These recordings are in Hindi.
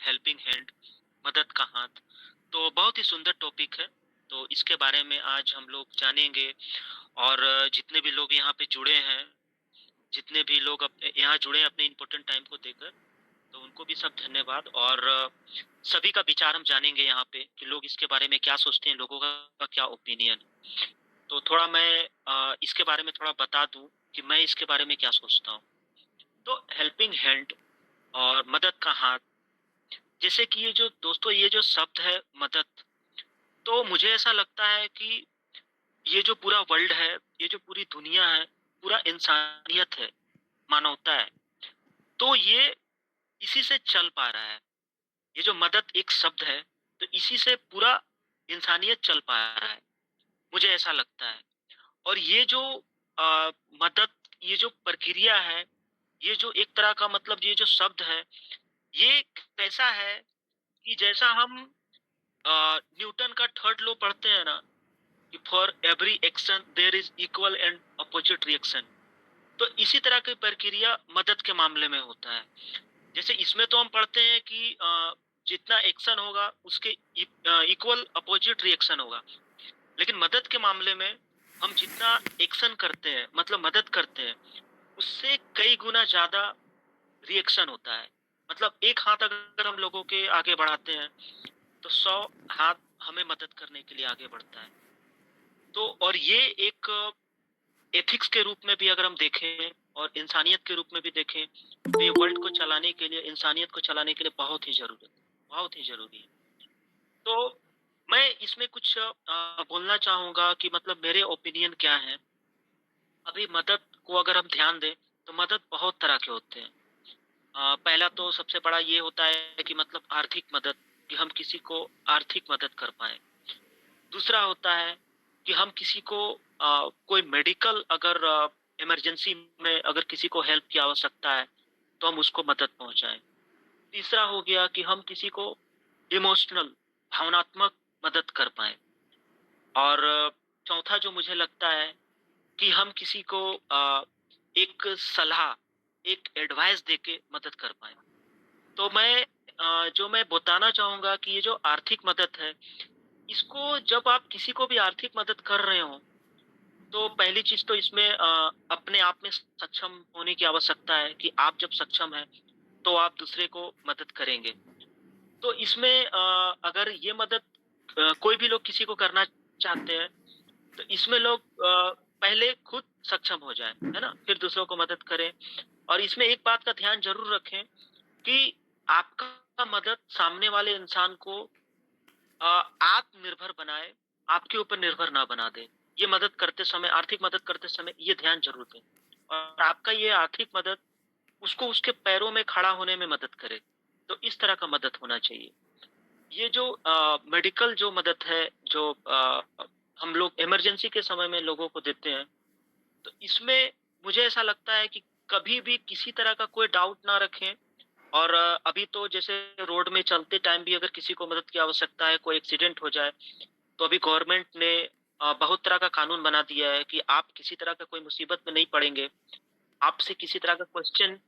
हेल्पिंग हैंड, मदद का हाथ। तो बहुत ही सुंदर टॉपिक है। तो इसके बारे में आज हम लोग जानेंगे और जितने भी लोग यहाँ पे जुड़े हैं, जितने भी लोग अपने यहाँ जुड़े हैं अपने इम्पोर्टेंट टाइम को देकर, तो उनको भी सब धन्यवाद। और सभी का विचार हम जानेंगे यहाँ पे कि लोग इसके बारे में क्या सोचते हैं, लोगों का क्या ओपिनियन। तो थोड़ा मैं इसके बारे में थोड़ा बता दूं कि मैं इसके बारे में क्या सोचता हूँ। तो हेल्पिंग हैंड और मदद का हाथ, जैसे कि ये जो दोस्तों ये जो शब्द है मदद, तो मुझे ऐसा लगता है कि ये जो पूरा वर्ल्ड है, ये जो पूरी दुनिया है, पूरा इंसानियत है, मानवता है, तो ये इसी से चल पा रहा है। ये जो मदद एक शब्द है, तो इसी से पूरा इंसानियत चल पा रहा है, मुझे ऐसा लगता है। और ये जो मदद, ये जो प्रक्रिया है, ये जो एक तरह का मतलब ये जो शब्द है, ये कैसा है कि जैसा हम न्यूटन का थर्ड लॉ पढ़ते हैं ना, कि for every action there is equal and opposite reaction. तो इसी तरह की प्रक्रिया मदद के मामले में होता है। जैसे इसमें तो हम पढ़ते हैं कि जितना एक्शन होगा उसके इक्वल अपोजिट रिएक्शन होगा, लेकिन मदद के मामले में हम जितना एक्शन करते हैं मतलब मदद करते हैं, उससे कई गुना ज्यादा रिएक्शन होता है। मतलब एक हाथ अगर हम लोगों के आगे बढ़ाते हैं, तो 100 हाथ हमें मदद करने के लिए आगे बढ़ता है। तो और ये एक एथिक्स के रूप में भी अगर हम देखें और इंसानियत के रूप में भी देखें, तो ये वर्ल्ड को चलाने के लिए, इंसानियत को चलाने के लिए बहुत ही ज़रूरत है, बहुत ही ज़रूरी है। तो मैं इसमें कुछ बोलना चाहूँगा कि मतलब मेरे ओपिनियन क्या हैं। अभी मदद को अगर हम ध्यान दें, तो मदद बहुत तरह के होते हैं। पहला तो सबसे बड़ा ये होता है कि मतलब आर्थिक मदद, कि हम किसी को आर्थिक मदद कर पाएँ। दूसरा होता है कि हम किसी को कोई मेडिकल अगर इमरजेंसी में अगर किसी को हेल्प की आवश्यकता है, तो हम उसको मदद पहुँचाएँ। तीसरा हो गया कि हम किसी को इमोशनल, भावनात्मक मदद कर पाएँ। और चौथा जो मुझे लगता है कि हम किसी को एक सलाह, एक एडवाइस देके मदद कर पाएँ। तो मैं जो मैं बताना चाहूँगा कि ये जो आर्थिक मदद है, इसको जब आप किसी को भी आर्थिक मदद कर रहे हो, तो पहली चीज़ तो इसमें अपने आप में सक्षम होने की आवश्यकता है कि आप जब सक्षम हैं, तो आप दूसरे को मदद करेंगे। तो इसमें अगर ये मदद कोई भी लोग किसी को करना चाहते हैं, तो इसमें लोग पहले खुद सक्षम हो जाएँ, है ना? फिर दूसरों को मदद करें। और इसमें एक बात का ध्यान ज़रूर रखें कि आपका मदद सामने वाले इंसान को अ, आत्मनिर्भर बनाए, आपके ऊपर निर्भर ना बना दे। ये मदद करते समय, आर्थिक मदद करते समय ये ध्यान ज़रूर दें। और आपका ये आर्थिक मदद उसको उसके पैरों में खड़ा होने में मदद करे। तो इस तरह का मदद होना चाहिए। ये जो मेडिकल जो मदद है, जो हम लोग इमरजेंसी के समय में लोगों को देते हैं, तो इसमें मुझे ऐसा लगता है कि कभी भी किसी तरह का कोई डाउट ना रखें। और अभी तो जैसे रोड में चलते टाइम भी अगर किसी को मदद की आवश्यकता है, कोई एक्सीडेंट हो जाए, तो अभी गवर्नमेंट ने बहुत तरह का कानून बना दिया है कि आप किसी तरह का कोई मुसीबत में नहीं पड़ेंगे। आपसे किसी तरह का क्वेश्चन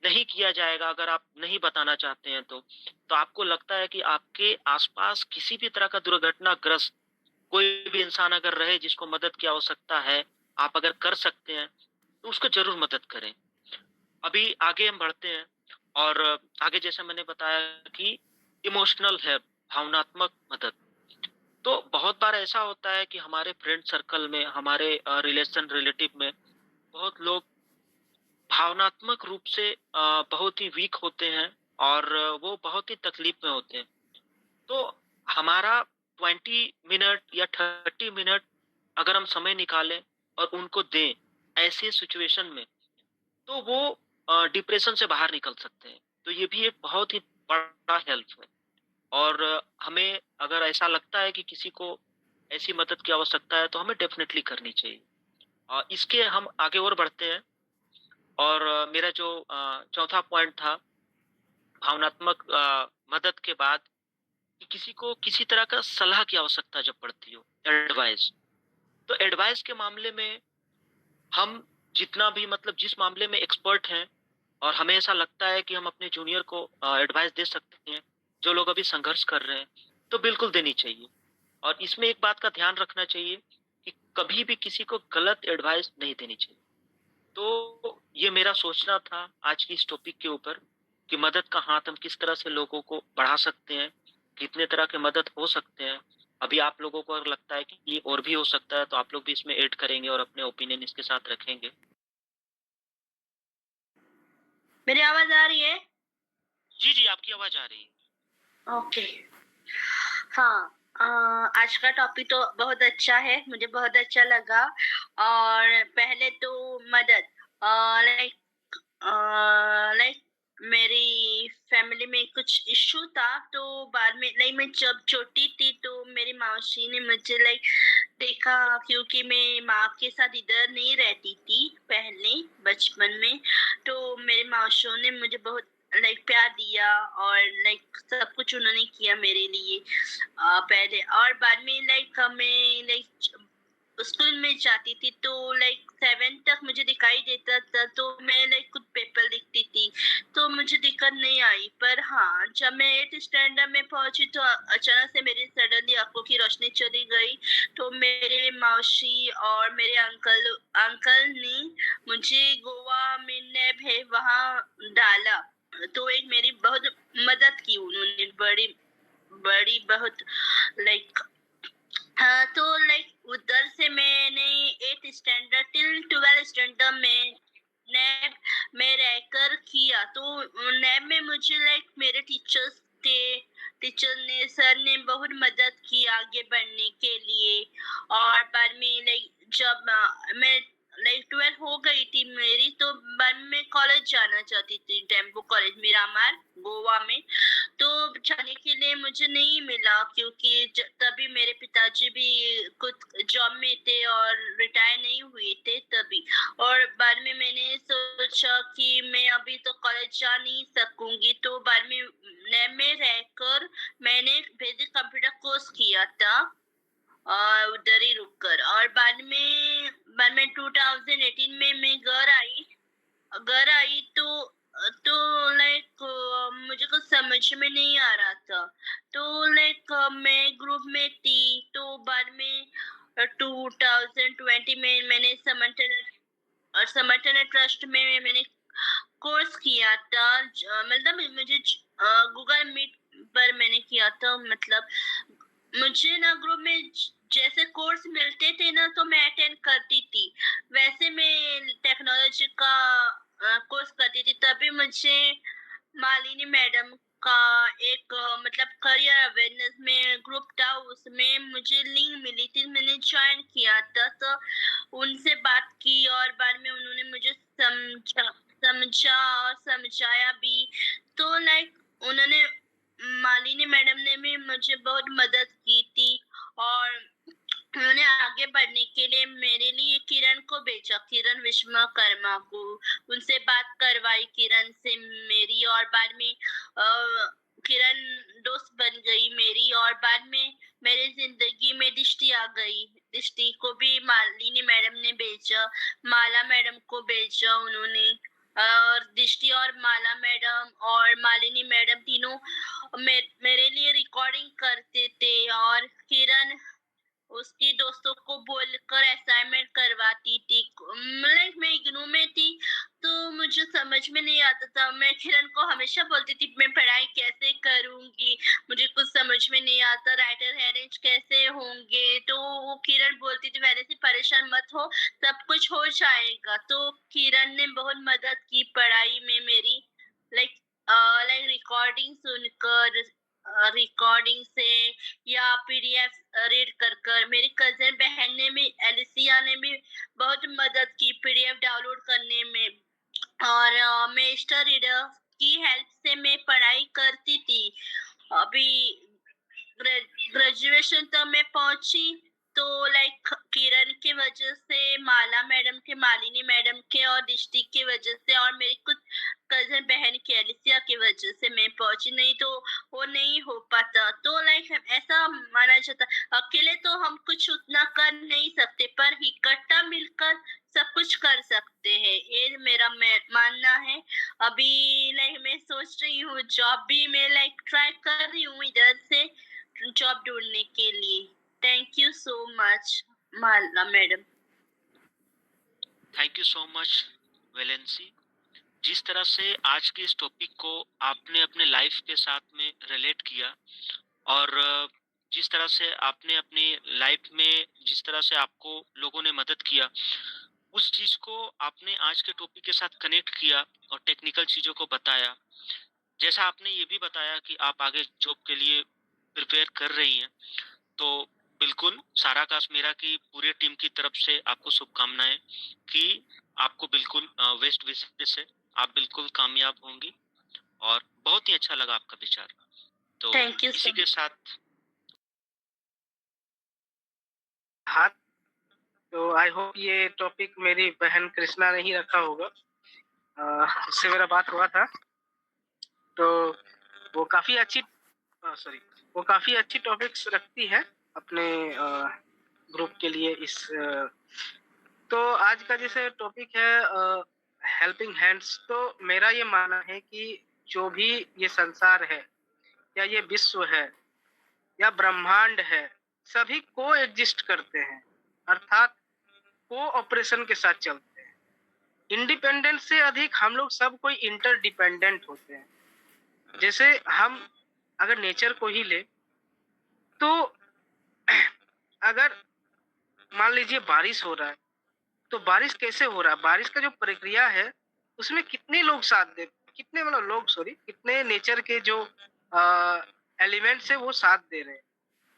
नहीं किया जाएगा अगर आप नहीं बताना चाहते हैं तो। तो आपको लगता है कि आपके आस-पास किसी भी तरह का दुर्घटनाग्रस्त कोई भी इंसान अगर रहे जिसको मदद की आवश्यकता है, आप अगर कर सकते हैं, तो उसको ज़रूर मदद करें। अभी आगे हम बढ़ते हैं और आगे जैसे मैंने बताया कि इमोशनल हेल्प, भावनात्मक मदद। तो बहुत बार ऐसा होता है कि हमारे फ्रेंड सर्कल में, हमारे रिलेटिव में बहुत लोग भावनात्मक रूप से बहुत ही वीक होते हैं और वो बहुत ही तकलीफ में होते हैं। तो हमारा 20 मिनट या 30 मिनट अगर हम समय निकालें और उनको दें ऐसे सिचुएशन में, तो वो डिप्रेशन से बाहर निकल सकते हैं। तो ये भी एक बहुत ही बड़ा हेल्प है। और हमें अगर ऐसा लगता है कि किसी को ऐसी मदद की आवश्यकता है, तो हमें डेफ़िनेटली करनी चाहिए। इसके हम आगे और बढ़ते हैं। और मेरा जो चौथा पॉइंट था, भावनात्मक मदद के बाद कि किसी को किसी तरह का सलाह की आवश्यकता जब पड़ती हो, एडवाइस। तो एडवाइस के मामले में हम जितना भी मतलब जिस मामले में एक्सपर्ट हैं और हमें ऐसा लगता है कि हम अपने जूनियर को एडवाइस दे सकते हैं, जो लोग अभी संघर्ष कर रहे हैं, तो बिल्कुल देनी चाहिए। और इसमें एक बात का ध्यान रखना चाहिए कि कभी भी किसी को गलत एडवाइस नहीं देनी चाहिए। तो ये मेरा सोचना था आज की इस टॉपिक के ऊपर कि मदद का हाथ हम किस तरह से लोगों को बढ़ा सकते हैं, कितने तरह के मदद हो सकते हैं। अभी आप लोगों को अगर लगता है कि ये और भी हो सकता है, तो आप लोग भी इसमें ऐड करेंगे और अपने ओपिनियन इसके साथ रखेंगे। मेरी आवाज आ रही है? जी, जी, आपकी आवाज़ आ रही है। ओके। हाँ, आज का टॉपिक तो बहुत अच्छा है, मुझे बहुत अच्छा लगा। और पहले तो मदद, लाइक लाइक मेरी फैमिली में कुछ इश्यू था, तो बाद में लाइक मैं जब छोटी थी तो मेरी मौसी ने मुझे लाइक देखा, क्योंकि मैं माँ के साथ इधर नहीं रहती थी पहले बचपन में। तो मेरे मौसियों ने मुझे बहुत लाइक प्यार दिया और लाइक सब कुछ उन्होंने किया मेरे लिए पहले। और बाद में लाइक मैं लाइक स्कूल में जाती थी, तो लाइक 7 तक मुझे दिखाई देता था, तो मैं लाइक खुद पेपर लिखती थी, तो मुझे दिक्कत नहीं आई। पर हाँ, जब मैं 8th स्टैंडर्ड में पहुंची तो अचानक से मेरी सडनली आंखों की रोशनी चली गई। तो मेरे मौसी और मेरे अंकल अंकल ने मुझे गोवा में नैब है वहाँ डाला। तो एक मेरी बहुत मदद की उन्होंने, बड़ी बड़ी बहुत लाइक। हाँ, तो लाइक उधर से मैंने 8th standard till 12th standard में नैब में रहकर किया। तो नैब में मुझे लाइक मेरे टीचर्स थे, टीचर ने सर ने बहुत मदद की आगे बढ़ने के लिए। और बाद में लाइक जब मैं लाइक 12 हो गई थी मेरी, तो बाद में कॉलेज जाना चाहती थी, टेम्पो कॉलेज मिरामार गोवा में। तो जाने के लिए मुझे नहीं मिला, क्योंकि तभी मेरे पिताजी भी खुद जॉब में थे और रिटायर नहीं हुए थे तभी। और बाद में मैंने सोचा कि मैं अभी तो कॉलेज जा नहीं सकूंगी, तो बाद में लैब में रहकर मैंने बेसिक कंप्यूटर कोर्स किया था और उधर ही रुककर। और बाद में 2018 में मैं घर आई तो लाइक मुझे कुछ समझ में नहीं आ रहा था। तो लाइक मैं ग्रुप में थी, तो बाद में 2020 में मैंने समर्थन ट्रस्ट में मैंने कोर्स किया था। मतलब मुझे गूगल मीट पर मैंने किया था। मतलब मुझे ना ग्रुप में जैसे कोर्स मिलते थे ना, तो मैं अटेंड करती थी। वैसे मैं टेक्नोलॉजी का कोर्स करती थी। तभी मुझे मालिनी मैडम का एक मतलब करियर अवेयरनेस में ग्रुप था, उसमें मुझे लिंक मिली थी, मैंने ज्वाइन किया था। तो उनसे बात की और बाद में उन्होंने मुझे समझा और समझाया भी। तो लाइक उन्होंने मालिनी मैडम ने भी मुझे बहुत मदद की थी। और उन्होंने आगे बढ़ने के लिए मेरे लिए किरण को भेजा, किरण विश्वकर्मा को। उनसे बात करवाई किरण से मेरी। और बाद में किरण दोस्त बन गई मेरी। और बाद में मेरी जिंदगी में दृष्टि आ गई। दृष्टि को भी मालिनी मैडम ने भेजा, माला मैडम को भेजा उन्होंने। और दृष्टि और माला मैडम और मालिनी मैडम तीनों मेरे लिए रिकॉर्डिंग करते थे। और किरण उसकी दोस्तों को बोलकर असाइनमेंट करवाती थी। लाइक मैं इग्नू में थी, तो मुझे समझ में नहीं आता था। मैं किरण को हमेशा बोलती थी मैं पढ़ाई कैसे करूंगी, मुझे कुछ समझ में नहीं आता, राइटर अरेंज कैसे होंगे। तो वो किरण बोलती थी पहले से परेशान मत हो, सब कुछ हो जाएगा। तो किरण ने बहुत मदद की पढ़ाई में मेरी। लाइक लाइक रिकॉर्डिंग सुनकर, रिकॉर्डिंग से या पीडीएफ रीड कर कर। मेरी कजन बहन ने भी, एलिसिया ने भी बहुत मदद की पीडीएफ डाउनलोड करने में। और मैं स्टर रीडर की हेल्प से मैं पढ़ाई करती थी। अभी ग्रेजुएशन तक मैं पहुंची, तो लाइक किरण की वजह से, माला मैडम के, मालिनी मैडम के और दृष्टि की वजह से और मेरी कुछ कजन बहन की एलिसिया की वजह से मैं पहुंची, नहीं तो वो नहीं हो पाता। तो लाइक ऐसा माना जाता, अकेले तो हम कुछ उतना कर नहीं सकते, पर इकट्ठा मिलकर सब कुछ कर सकते हैं, ये मेरा मानना है। अभी लाइक मैं सोच रही हूँ, जॉब भी मैं लाइक ट्राई कर रही जॉब ढूँढने के लिए। Thank you so much Mala madam. Thank you so much valency. जिस तरह से आज के इस टॉपिक को आपने अपने लाइफ के साथ में रिलेट किया और जिस तरह से आपने अपनी लाइफ में जिस तरह से आपको लोगों ने मदद किया, उस चीज़ को आपने आज के टॉपिक के साथ कनेक्ट किया और टेक्निकल चीज़ों को बताया। जैसा आपने ये भी बताया कि आप आगे जॉब के लिए प्रिपेयर कर रही हैं, तो बिल्कुल सारा काश मेरा की पूरे टीम की तरफ से आपको शुभकामनाएँ कि आपको बिल्कुल बेस्ट विशेस है। आप बिल्कुल कामयाब होंगी और बहुत ही अच्छा लगा आपका विचार। तो थैंक यू इसी सो के साथ हाँ, तो आई होप ये टॉपिक मेरी बहन कृष्णा ने ही रखा होगा। उससे मेरा बात हुआ था, तो वो काफी अच्छी सॉरी वो काफी अच्छी टॉपिक्स रखती है अपने ग्रुप के लिए। तो आज का जैसे टॉपिक है हेल्पिंग हैंड्स, तो मेरा ये मानना है कि जो भी ये संसार है या ये विश्व है या ब्रह्मांड है, सभी को एग्जिस्ट करते हैं, अर्थात कोऑपरेशन के साथ चलते हैं। इंडिपेंडेंट से अधिक हम लोग सब कोई इंटरडिपेंडेंट होते हैं। जैसे हम अगर नेचर को ही ले, तो अगर मान लीजिए बारिश हो रहा है, तो बारिश कैसे हो रहा है? बारिश का जो प्रक्रिया है उसमें कितने लोग साथ दे, कितने मतलब लोग सॉरी कितने नेचर के जो एलिमेंट्स है वो साथ दे रहे हैं।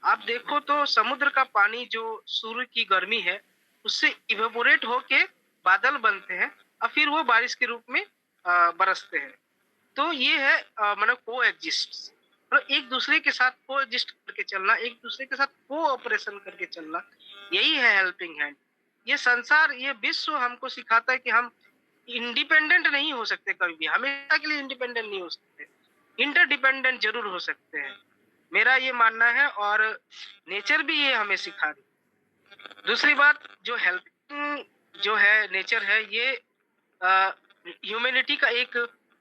आप देखो तो समुद्र का पानी जो सूर्य की गर्मी है उससे इवेपोरेट होके बादल बनते हैं और फिर वो बारिश के रूप में बरसते हैं। तो ये है मतलब को एग्जिस्ट, मतलब एक दूसरे के साथ को एग्जिस्ट करके चलना, एक दूसरे के साथ कोऑपरेशन करके चलना, यही है हेल्पिंग हैंड। ये संसार, ये विश्व हमको सिखाता है कि हम इंडिपेंडेंट नहीं हो सकते, कभी भी हमेशा के लिए इंडिपेंडेंट नहीं हो सकते, इंटरडिपेंडेंट जरूर हो सकते हैं। मेरा ये मानना है और नेचर भी ये हमें सिखा रही है। दूसरी बात, जो हेल्पिंग जो है नेचर है, ये ह्यूमैनिटी का एक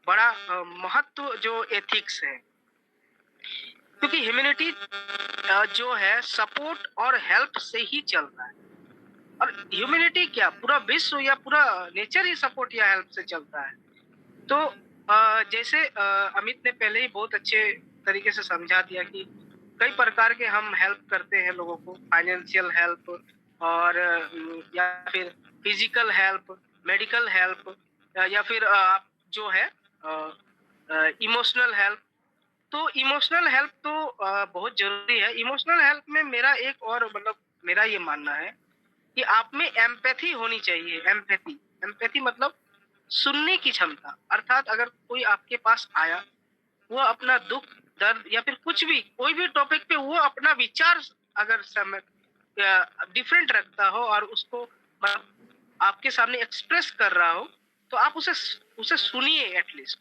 बड़ा महत्व जो एथिक्स है, क्योंकि ह्यूमैनिटी जो है सपोर्ट और हेल्प से ही चल रहा है। और ह्यूमैनिटी क्या, पूरा विश्व या पूरा नेचर ही सपोर्ट या हेल्प से चलता है। तो जैसे अमित ने पहले ही बहुत अच्छे तरीके से समझा दिया कि कई प्रकार के हम हेल्प करते हैं लोगों को, फाइनेंशियल हेल्प और या फिर फिजिकल हेल्प, मेडिकल हेल्प, या फिर आप जो है इमोशनल हेल्प। तो इमोशनल हेल्प तो बहुत जरूरी है। इमोशनल हेल्प में मेरा एक और मतलब मेरा ये मानना है कि आप में एम्पैथी होनी चाहिए। एम्पैथी, एम्पैथी मतलब सुनने की क्षमता। अर्थात अगर कोई आपके पास आया, वो अपना दुख दर्द या फिर कुछ भी कोई भी टॉपिक पे वो अपना विचार अगर समय डिफरेंट रखता हो और उसको आपके सामने एक्सप्रेस कर रहा हो, तो आप उसे उसे सुनिए। एटलीस्ट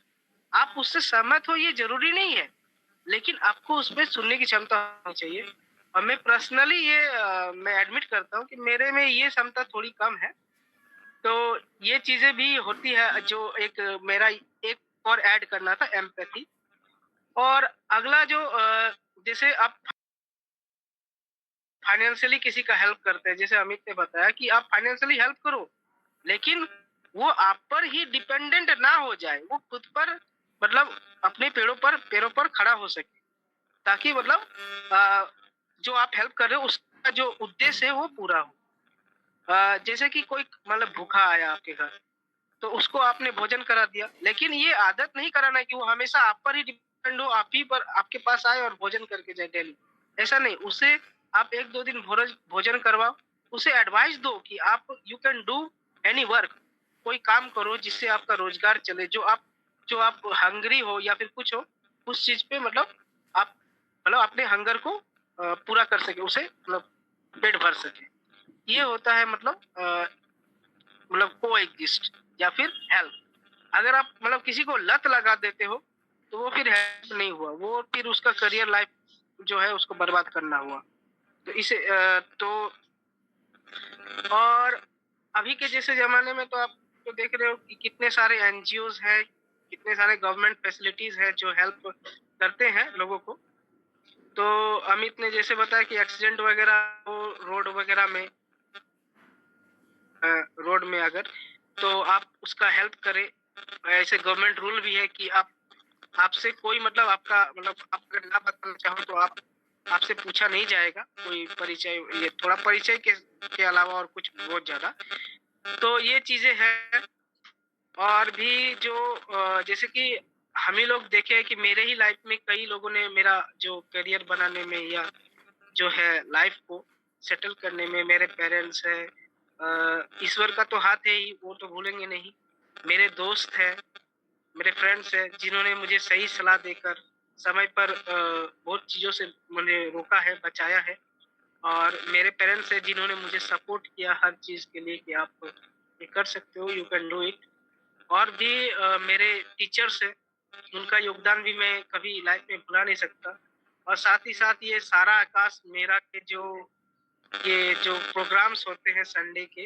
आप उससे सहमत हो ये जरूरी नहीं है, लेकिन आपको उसमें सुनने की क्षमता होनी चाहिए। और मैं पर्सनली ये मैं एडमिट करता हूँ कि मेरे में ये क्षमता थोड़ी कम है। तो ये चीजें भी होती है जो एक मेरा एक और ऐड करना था, एम्पैथी। और अगला जो जैसे आप फाइनेंशियली किसी का हेल्प करते हैं, जैसे अमित ने बताया कि आप फाइनेंशियली हेल्प करो, लेकिन वो आप पर ही डिपेंडेंट ना हो जाए, वो खुद पर मतलब अपने पैरों पर खड़ा हो सके, ताकि मतलब जो आप हेल्प कर रहे हो उसका जो उद्देश्य है वो पूरा हो। जैसे कि कोई मतलब भूखा आया आपके घर, तो उसको आपने भोजन करा दिया, लेकिन ये आदत नहीं कराना है कि वो हमेशा आप पर ही डिपेंड हो, आप ही पर आपके पास आए और भोजन करके जाए डेली। ऐसा नहीं, उसे आप एक दो दिन भोजन करवाओ, उसे एडवाइस दो कि आप you can do any work, कोई काम करो जिससे आपका रोजगार चले, जो आप हंगरी हो या फिर कुछ हो, उस चीज पे मतलब आप मतलब अपने हंगर को पूरा कर सके, उसे मतलब पेट भर सके। ये होता है मतलब को एग्जिस्ट या फिर हेल्प। अगर आप मतलब किसी को लत लगा देते हो तो वो फिर हेल्प नहीं हुआ, वो फिर उसका करियर लाइफ जो है उसको बर्बाद करना हुआ। तो इसे तो और अभी के जैसे जमाने में तो आप तो देख रहे हो कि कितने सारे एनजीओज हैं, कितने सारे गवर्नमेंट फैसिलिटीज हैं जो हेल्प करते हैं लोगों को। तो अमित ने जैसे बताया कि एक्सीडेंट वगैरह हो रोड वगैरह में, रोड में अगर, तो आप उसका हेल्प करें। ऐसे गवर्नमेंट रूल भी है कि आपसे कोई मतलब आपका मतलब आप अगर ना बताना चाहो तो आपसे पूछा नहीं जाएगा कोई परिचय, ये थोड़ा परिचय के अलावा और कुछ बहुत ज्यादा। तो ये चीजें हैं। और भी जो जैसे कि हम ही लोग देखे हैं कि मेरे ही लाइफ में कई लोगों ने मेरा जो करियर बनाने में या जो है लाइफ को सेटल करने में, मेरे पेरेंट्स है, ईश्वर का तो हाथ है ही, वो तो भूलेंगे नहीं। मेरे दोस्त है, मेरे फ्रेंड्स है, जिन्होंने मुझे सही सलाह देकर समय पर बहुत चीजों से मुझे रोका है, बचाया है। और मेरे पेरेंट्स है जिन्होंने मुझे सपोर्ट किया हर चीज के लिए कि आप ये कर सकते हो, यू कैन डू इट। और भी मेरे टीचर्स है, उनका योगदान भी मैं कभी लाइफ में भुला नहीं सकता। और साथ ही साथ ये सारा आकाश मेरा के ये जो प्रोग्राम्स होते हैं संडे के,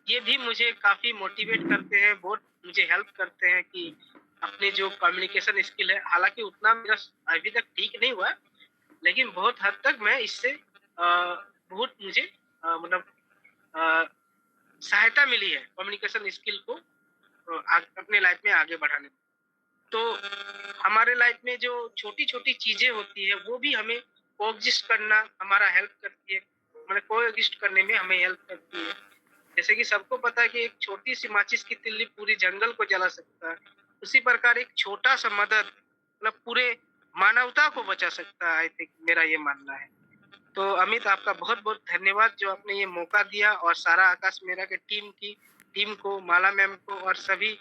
ये भी मुझे काफी मोटिवेट करते हैं, बहुत मुझे हेल्प करते हैं कि अपने जो कम्युनिकेशन स्किल है, हालांकि उतना मेरा अभी तक ठीक नहीं हुआ, लेकिन बहुत हद तक मैं इससे बहुत मुझे मतलब अ, सहायता मिली है कम्युनिकेशन स्किल को अपने लाइफ में आगे बढ़ाने में। तो हमारे लाइफ में जो छोटी छोटी चीजें होती है वो भी हमें कोएग्जिस्ट करना हमारा हेल्प करती है, मतलब कोएग्जिस्ट करने में हमें हेल्प करती है। जैसे कि सबको पता है कि एक छोटी सी माचिस की तिल्ली पूरी जंगल को जला सकता है, उसी प्रकार एक छोटा सा मदद मतलब पूरे मानवता को बचा सकता है। आई थिंक मेरा ये मानना है। तो अमित, आपका बहुत बहुत धन्यवाद जो आपने ये मौका दिया, और सारा आकाश मेरा के टीम को, माला मैम को, और सभी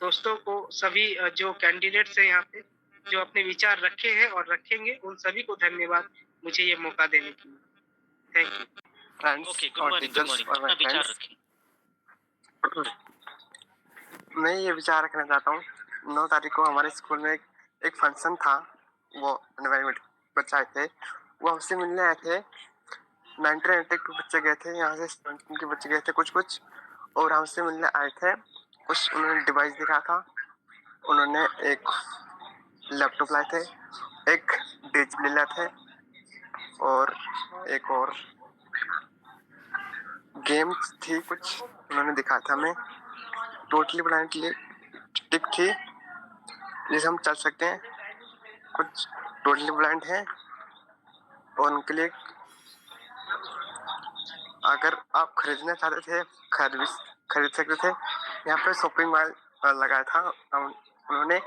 दोस्तों को, सभी जो कैंडिडेट्स हैं यहाँ पे जो अपने विचार रखे हैं और रखेंगे, उन सभी को धन्यवाद मुझे ये मौका देने के लिए। Thank you friends okay, good और मॉर्निंग, गुड टीचर्स मॉर्निंग। और अपना माय विचार फ्रेंड्स, रखें। मैं ये विचार रखना चाहता हूँ। 9 तारीख को हमारे स्कूल में एक फंक्शन था। वो एनवायरमेंट बच्चे आए थे, वो हमसे मिलने आए थे। 1992 बच्चे गए थे यहाँ से, 17 के बच्चे गए थे कुछ और हमसे मिलने आए थे। कुछ उन्होंने डिवाइस दिखा था, उन्होंने एक लैपटॉप लाए थे, एक डिस्प्ले लाए थे और एक और गेम्स थी कुछ उन्होंने दिखाया था हमें। टोटली बनाने के लिए टिप थी जिसे हम चल सकते हैं। कुछ टोटली ब्लाइंड हैं और उनके लिए अगर आप खरीदना चाहते थे खरीद सकते थे। यहाँ पे शॉपिंग मॉल लगाया था उन्होंने,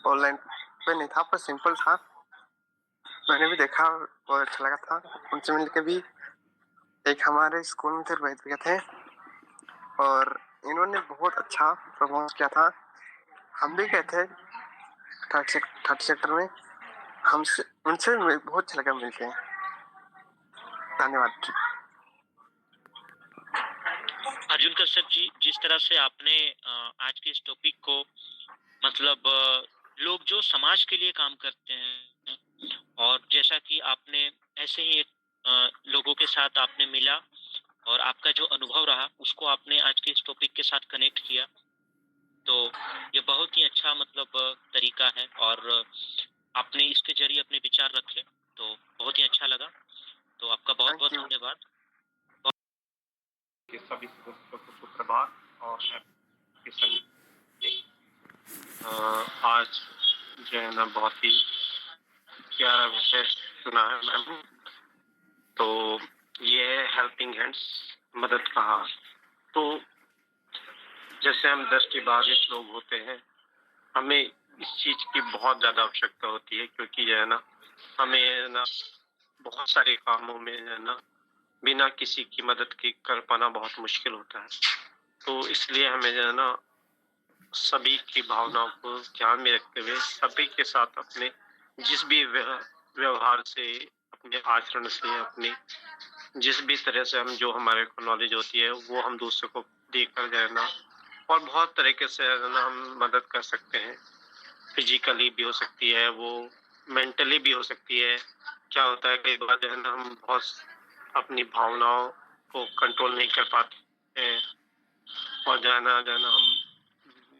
ऑनलाइन पे नहीं था पर सिंपल था, मैंने भी देखा और अच्छा लगा था। उनसे मिलकर भी एक हमारे स्कूल में थे रोहित भैया थे और इन्होंने बहुत अच्छा परफॉर्मेंस किया था। हम भी गए थे थर्ड सेक्टर में, हमसे उनसे बहुत अच्छा लगा मिलके। धन्यवाद। अर्जुन कश्यप जी, जिस तरह से आपने आज के इस टॉपिक को मतलब लोग जो समाज के लिए काम करते हैं, और जैसा कि आपने ऐसे ही लोगों के साथ आपने मिला और आपका जो अनुभव रहा उसको आपने आज के इस टॉपिक के साथ कनेक्ट किया, तो ये बहुत ही अच्छा मतलब तरीका है और आपने इसके जरिए अपने विचार रखे, तो बहुत ही अच्छा लगा। तो आपका बहुत बहुत धन्यवाद। सभी सदस्यों को सुप्रभात और हैप्पी संडे। आज जो है ना बहुत ही प्यारा विषय सुना है मैम। तो ये है हेल्पिंग हैंड्स, मदद का हाथ। तो जैसे हम दृष्टिबाधित लोग होते हैं, हमें इस चीज की बहुत ज्यादा आवश्यकता होती है, क्योंकि जो है ना हमें ना बहुत सारे कामों में जो है ना बिना किसी की मदद के कर पाना बहुत मुश्किल होता है। तो इसलिए हमें जो है ना सभी की भावनाओं को ध्यान में रखते हुए सभी के साथ अपने जिस भी व्यवहार से, अपने आचरण से, अपने जिस भी तरह से हम जो हमारे को नॉलेज होती है वो हम दूसरों को देकर जो है ना, और बहुत तरीके से जो ना हम मदद कर सकते हैं। फिजिकली भी हो सकती है, वो मेंटली भी हो सकती है। क्या होता है कई बार जो है ना हम बहुत अपनी भावनाओं को कंट्रोल नहीं कर पाते हैं और जो है ना हम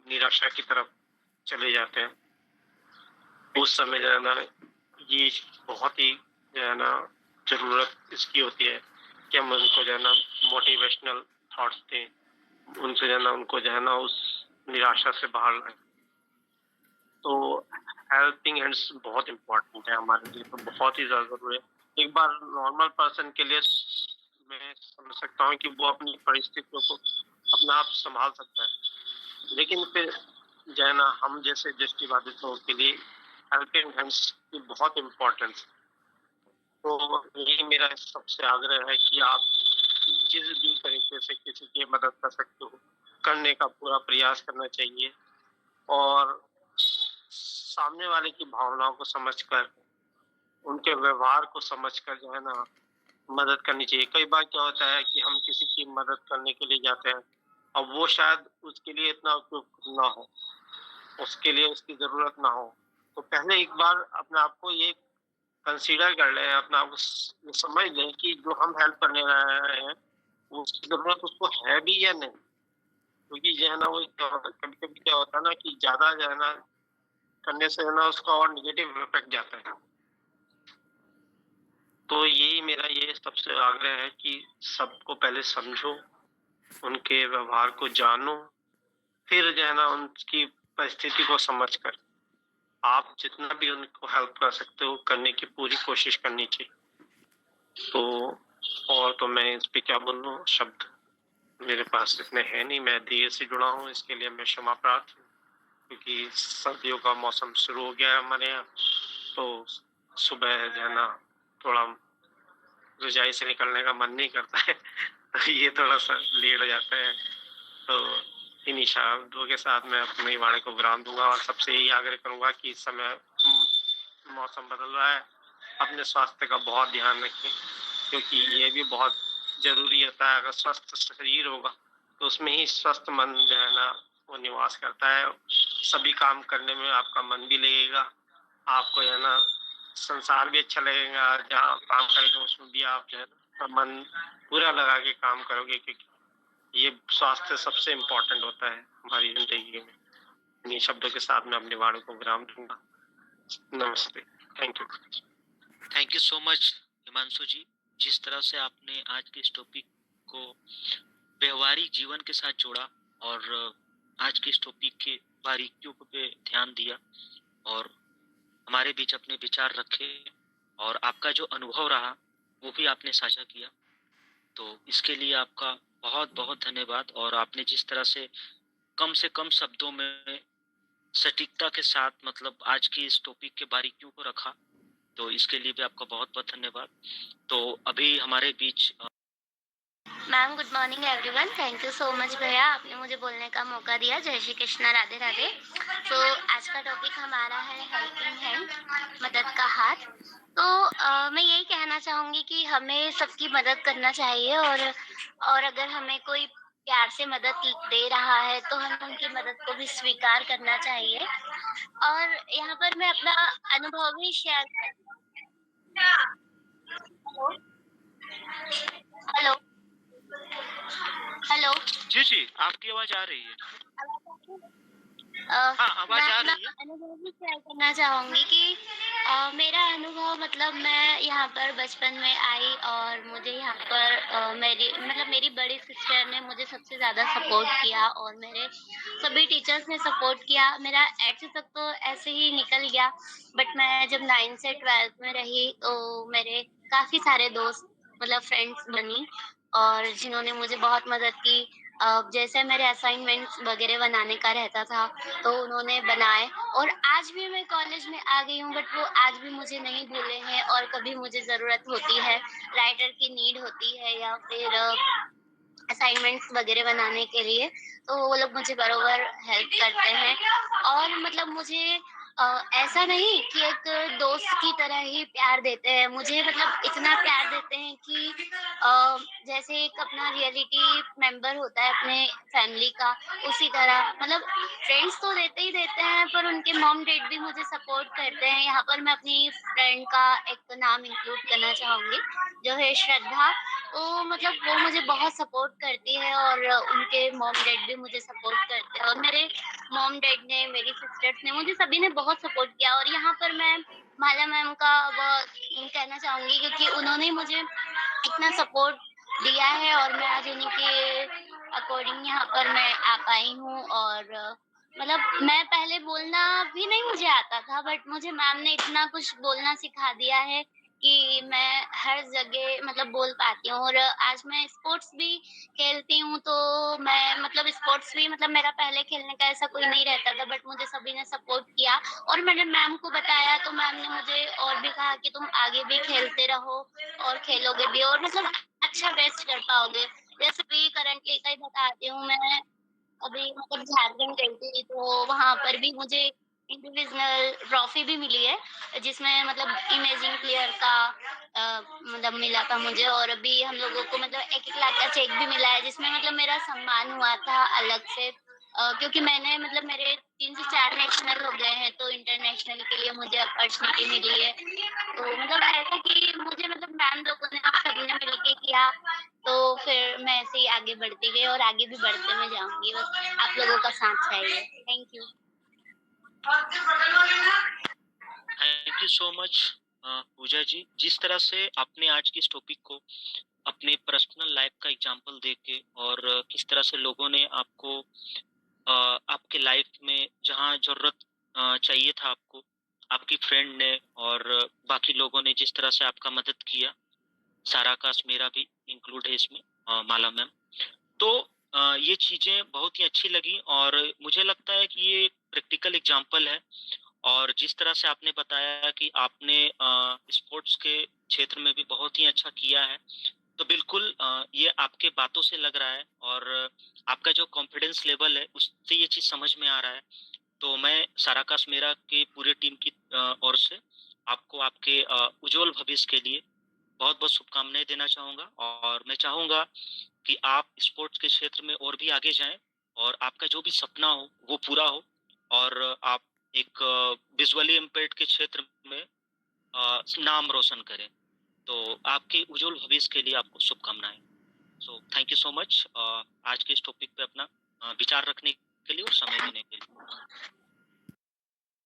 निराशा की तरफ चले जाते हैं। उस समय जो है ना ये बहुत ही जो है ना ज़रूरत इसकी होती है कि हम उनको जो है ना मोटिवेशनल थॉट्स दें, उनसे जो है ना उनको जो है ना उस निराशा से बाहर लाएँ। तो हेल्पिंग हैंड्स बहुत इम्पोर्टेंट है हमारे लिए, तो बहुत ही ज़्यादा ज़रूरी है। एक बार नॉर्मल पर्सन के लिए मैं समझ सकता हूँ कि वो अपनी परिस्थितियों को अपना आप सँभाल सकता है। लेकिन फिर जो है ना हम जैसे दृष्टिबाधित लोगों के लिए हेल्पिंग हैंड्स की बहुत इम्पोर्टेंस है। तो यही मेरा सबसे आग्रह है कि आप जिस भी तरीके से किसी की मदद कर सकते हो, करने का पूरा प्रयास करना चाहिए और सामने वाले की भावनाओं को समझकर, उनके व्यवहार को समझकर जो है ना मदद करनी चाहिए। कई बार क्या होता है कि हम किसी की मदद करने के लिए जाते हैं, अब वो शायद उसके लिए इतना उपयुक्त ना हो, उसके लिए उसकी ज़रूरत ना हो। तो पहले एक बार अपने आप को ये कंसीडर कर लें, अपने आप को ये समझ लें कि जो हम हेल्प करने जा रहे हैं, वो उसकी ज़रूरत उसको है भी या नहीं। क्योंकि जो है ना वो कभी-कभी क्या होता है ना कि ज़्यादा जो है ना करने से है ना उसका और नेगेटिव इफ़ेक्ट जाता है। तो यही मेरा ये सबसे आग्रह है कि सबको पहले समझो, उनके व्यवहार को जानो, फिर जो है ना उनकी परिस्थिति को समझकर आप जितना भी उनको हेल्प कर सकते हो, करने की पूरी कोशिश करनी चाहिए। तो और तो मैं इस पे क्या बोलूँ, शब्द मेरे पास इतने हैं नहीं, मैं देर से जुड़ा हूँ, इसके लिए मैं क्षमा प्रार्थी हूँ। क्योंकि सर्दियों का मौसम शुरू हो गया है हमारे यहाँ, तो सुबह जो है ना थोड़ा रजाई से निकलने का मन नहीं करता है तो ये थोड़ा-सा लेट हो जाता है। तो इन्हीं शब्दों के साथ मैं अपनी वाणी को विराम दूँगा और सबसे यही आग्रह करूँगा कि इस समय मौसम बदल रहा है, अपने स्वास्थ्य का बहुत ध्यान रखें, क्योंकि ये भी बहुत ज़रूरी होता है। अगर स्वस्थ शरीर होगा, तो उसमें ही स्वस्थ मन जो है ना वो निवास करता है। सभी काम करने में आपका मन भी लगेगा, आपको जो है ना संसार भी अच्छा लगेगा, जहाँ काम करेंगे उसमें भी आप जो है ना मन पूरा लगा के काम करोगे, क्योंकि ये स्वास्थ्य सबसे इम्पोर्टेंट होता है हमारी ज़िंदगी में। इन्हीं शब्दों के साथ मैं अपनी वाणी को विराम दूँगा। नमस्ते, thank you. Thank you so much Himanshu ji, जिस तरह से आपने आज के इस टॉपिक को व्यवहारिक जीवन के साथ जोड़ा और आज के इस टॉपिक के बारीकियों पे ध्यान दिया और हमारे बीच अपने विचार रखे और आपका जो अनुभव रहा वो भी आपने साझा किया। तो इसके लिए आपका बहुत-बहुत धन्यवाद और आपने जिस तरह से कम शब्दों में सटीकता के साथ मतलब आज की इस टॉपिक के बारीकियों को रखा, तो इसके लिए भी आपका बहुत-बहुत धन्यवाद। तो अभी हमारे बीच ma'am good morning everyone. Thank you so much भैया, आपने मुझे बोलने का मौका दिया। जय श्री कृष्णा, राधे राधे। तो आज का टॉपिक हमारा है हेल्पिंग हैंड, मदद का हाथ। तो मैं यही कहना चाहूँगी कि हमें सबकी मदद करना चाहिए और अगर हमें कोई प्यार से मदद दे रहा है तो हमें उनकी मदद को भी स्वीकार करना चाहिए। और यहाँ पर मैं अपना अनुभव भी शेयर कर हेलो हेलो जी, जी, आपकी आवाज़ आ रही है। अ, हाँ, मैं आवाज़ आ अपना रही है। अनुभव भी शेयर करना चाहूँगी कि मेरा अनुभव मतलब मैं यहाँ पर बचपन में आई और मुझे यहाँ पर मेरी बड़ी सिस्टर ने मुझे सबसे ज़्यादा सपोर्ट किया और मेरे सभी टीचर्स ने सपोर्ट किया। मेरा 8th तक तो ऐसे ही निकल गया, बट मैं जब 9th से 12th में रही तो मेरे काफ़ी सारे दोस्त मतलब फ्रेंड्स बनी और जिन्होंने मुझे बहुत मदद की। जैसे मेरे असाइनमेंट्स वगैरह बनाने का रहता था तो उन्होंने बनाए और आज भी मैं कॉलेज में आ गई हूँ, बट वो आज भी मुझे नहीं भूले हैं और कभी मुझे ज़रूरत होती है, राइटर की नीड होती है या फिर असाइनमेंट्स वगैरह बनाने के लिए, तो वो लोग मुझे बरोबर हेल्प करते हैं। और मतलब मुझे ऐसा नहीं कि एक दोस्त की तरह ही प्यार देते हैं, मुझे मतलब इतना प्यार देते हैं कि जैसे एक अपना रियलिटी मेंबर होता है अपने फैमिली का, उसी तरह मतलब फ्रेंड्स तो देते ही देते हैं पर उनके मॉम डैड भी मुझे सपोर्ट करते हैं। यहाँ पर मैं अपनी फ्रेंड का एक नाम इंक्लूड करना चाहूँगी जो है श्रद्धा। तो मतलब वो मुझे बहुत सपोर्ट करती है और उनके मॉम डैड भी मुझे सपोर्ट करते हैं और मेरे मॉम डैड ने, मेरी सिस्टर्स ने, मुझे सभी ने बहुत सपोर्ट किया। और यहाँ पर मैं माला मैम का कहना चाहूँगी, क्योंकि उन्होंने मुझे इतना सपोर्ट दिया है और मैं आज उन्हीं के अकॉर्डिंग यहाँ पर मैं आ पाई हूँ। और मतलब मैं पहले बोलना भी नहीं मुझे आता था, बट मुझे मैम ने इतना कुछ बोलना सिखा दिया है कि मैं हर जगह मतलब बोल पाती हूँ। और आज मैं स्पोर्ट्स भी खेलती हूँ, तो मैं मतलब स्पोर्ट्स भी मतलब मेरा पहले खेलने का ऐसा कोई नहीं रहता था, बट मुझे सभी ने सपोर्ट किया और मैंने मैम को बताया, तो मैम ने मुझे और भी कहा कि तुम आगे भी खेलते रहो और खेलोगे भी और मतलब अच्छा बेस्ट कर पाओगे। जैसे भी करंटली का ही बताती हूँ, मैं अभी मतलब झारखंड गई थी, तो वहाँ पर भी मुझे इंडिविजुअल ट्रॉफी भी मिली है, जिसमें मतलब इमेजिंग प्लेयर का मतलब मिला था मुझे। और अभी हम लोगों को मतलब 1-1 लाख का चेक भी मिला है, जिसमें मतलब मेरा सम्मान हुआ था अलग से। क्योंकि मैंने मतलब मेरे 3 से 4 नेशनल हो गए हैं, तो इंटरनेशनल के लिए मुझे अपॉर्चुनिटी मिली है। तो मतलब ऐसा कि मुझे मतलब मैम लोगों ने और सभी ने मिलके किया, तो फिर मैं ऐसे ही आगे बढ़ती गई और आगे भी बढ़ते मैं जाऊँगी। बस आप लोगों का साथ चाहिए। Thank you. Thank you so much Pooja ji. जिस तरह से आपने आज की इस टॉपिक को अपने पर्सनल लाइफ का एग्जांपल देके और किस तरह से लोगों ने आपको आपके लाइफ में जहाँ ज़रूरत चाहिए था आपको, आपकी फ्रेंड ने और बाकी लोगों ने जिस तरह से आपका मदद किया, सारा आकाश मेरा भी इंक्लूड है इसमें, माला मैम। तो ये चीज़ें बहुत ही अच्छी लगी और मुझे लगता है कि ये एक प्रैक्टिकल एग्जांपल है। और जिस तरह से आपने बताया कि आपने स्पोर्ट्स के क्षेत्र में भी बहुत ही अच्छा किया है, तो बिल्कुल ये आपके बातों से लग रहा है और आपका जो कॉन्फिडेंस लेवल है उससे ये चीज़ समझ में आ रहा है। तो मैं साराकाश मेरा की पूरी टीम की ओर से आपको आपके उज्जवल भविष्य के लिए बहुत-बहुत शुभकामनाएँ देना चाहूँगा और मैं चाहूँगा कि आप स्पोर्ट्स के क्षेत्र में और भी आगे जाएँ और आपका जो भी सपना हो वो पूरा हो और आप एक विजुअली इम्पेयर्ड के क्षेत्र में नाम रोशन करें। तो आपके उज्जवल भविष्य के लिए आपको शुभकामनाएँ। So thank you so much आज के इस टॉपिक पे अपना विचार रखने के लिए और समय देने के लिए।